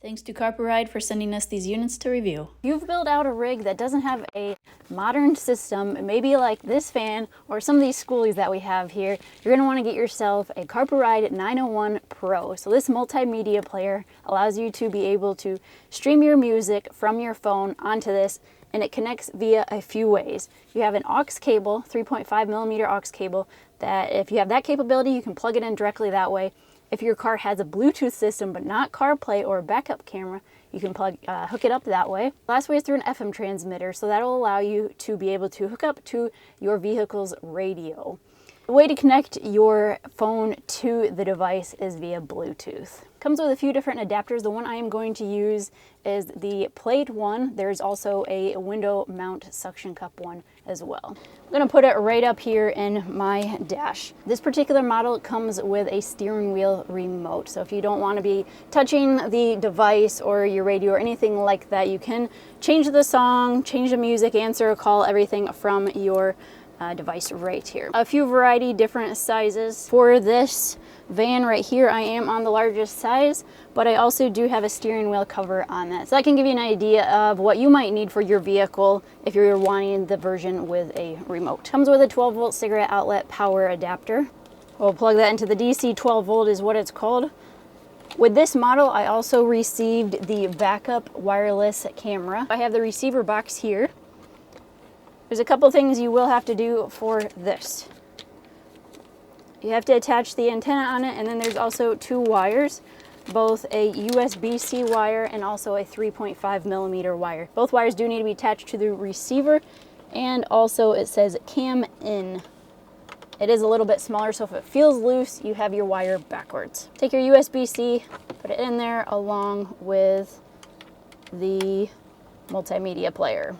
Thanks to Carpuride for sending us these units to review. You've built out a rig that doesn't have a modern system, maybe like this fan or some of these schoolies that we have here. You're going to want to get yourself a Carpuride 901 Pro. So this multimedia player allows you to be able to stream your music from your phone onto this, and it connects via a few ways. You have an aux cable, 3.5mm aux cable, that if you have that capability, you can plug it in directly that way. If your car has a Bluetooth system but not CarPlay or a backup camera, you can hook it up that way. Last way is through an FM transmitter, so that'll allow you to be able to hook up to your vehicle's radio. The way to connect your phone to the device is via Bluetooth. Comes with a few different adapters. The one I am going to use is the plate one. There's also a window mount suction cup one as well. I'm going to put it right up here in my dash. This particular model comes with a steering wheel remote. So if you don't want to be touching the device or your radio or anything like that, you can change the song, change the music, answer a call, everything from your device right here. A few variety different sizes. For this van right here, I am on the largest size, but I also do have a steering wheel cover on that. So that can give you an idea of what you might need for your vehicle if you're wanting the version with a remote. Comes with a 12-volt cigarette outlet power adapter. We'll plug that into the DC. 12 volt is what it's called. With this model, I also received the backup wireless camera. I have the receiver box here. There's a couple things you will have to do for this. You have to attach the antenna on it, and then there's also two wires, both a USB-C wire and also a 3.5mm wire. Both wires do need to be attached to the receiver, and also it says cam in. It is a little bit smaller, so if it feels loose, you have your wire backwards. Take your USB-C, put it in there along with the multimedia player.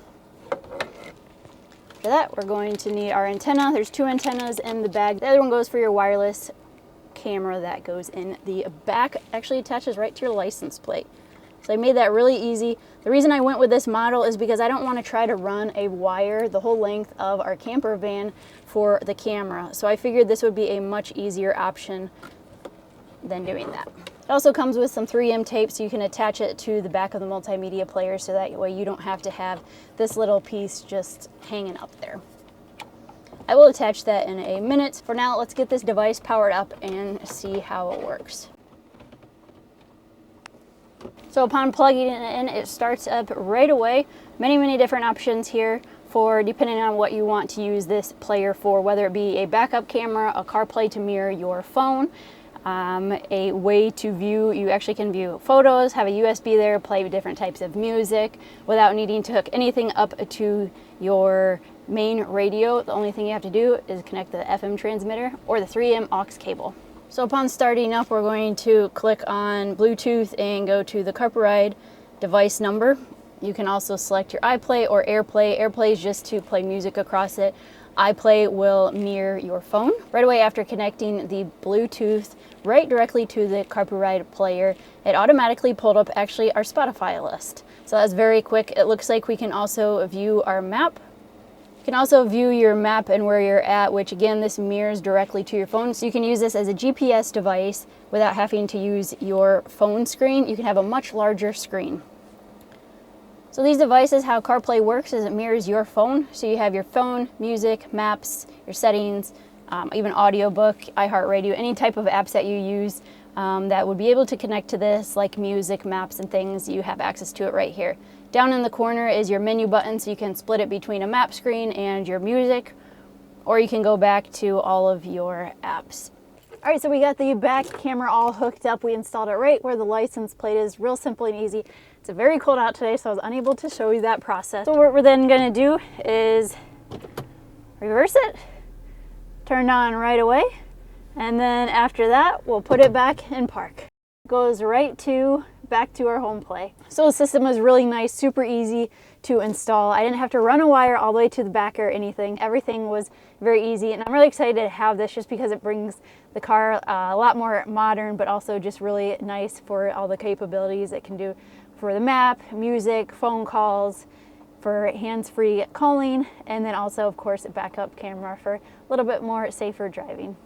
For that, we're going to need our antenna. There's two antennas in the bag. The other one goes for your wireless camera that goes in the back. Actually attaches right to your license plate. So I made that really easy. The reason I went with this model is because I don't want to try to run a wire the whole length of our camper van for the camera. So I figured this would be a much easier option than doing that. It also comes with some 3M tape, so you can attach it to the back of the multimedia player, so that way you don't have to have this little piece just hanging up there. I will attach that in a minute. For now, let's get this device powered up and see how it works. So upon plugging it in, it starts up right away. Many different options here for depending on what you want to use this player for, whether it be a backup camera, a CarPlay to mirror your phone, a way to view, you actually can view photos, have a USB there, play different types of music without needing to hook anything up to your main radio. The only thing you have to do is connect the FM transmitter or the 3M aux cable. So upon starting up, we're going to click on Bluetooth and go to the Carpuride device number. You can also select your iPlay or AirPlay. AirPlay is just to play music across it. iPlay will mirror your phone. Right away after connecting the Bluetooth right directly to the Carpuride player, it automatically pulled up actually our Spotify list. So that's very quick. It looks like we can also view our map. You can also view your map and where you're at, which again, this mirrors directly to your phone. So you can use this as a GPS device without having to use your phone screen. You can have a much larger screen. So these devices, how CarPlay works is it mirrors your phone. So you have your phone, music, maps, your settings, even audiobook, iHeartRadio, any type of apps that you use that would be able to connect to this, like music, maps, and things. You have access to it right here. Down in the corner is your menu button, so you can split it between a map screen and your music, or you can go back to all of your apps. All right, so we got the back camera all hooked up. We installed it right where the license plate is, real simple and easy. It's very cold out today, so I was unable to show you that process. So what we're then gonna do is reverse it, turn on right away, and then after that, we'll put it back in park. It goes right back to our home play. So the system was really nice, super easy to install. I didn't have to run a wire all the way to the back or anything. Everything was very easy, and I'm really excited to have this just because it brings the car a lot more modern, but also just really nice for all the capabilities it can do for the map, music, phone calls, for hands-free calling, and then also, of course, a backup camera for a little bit more safer driving.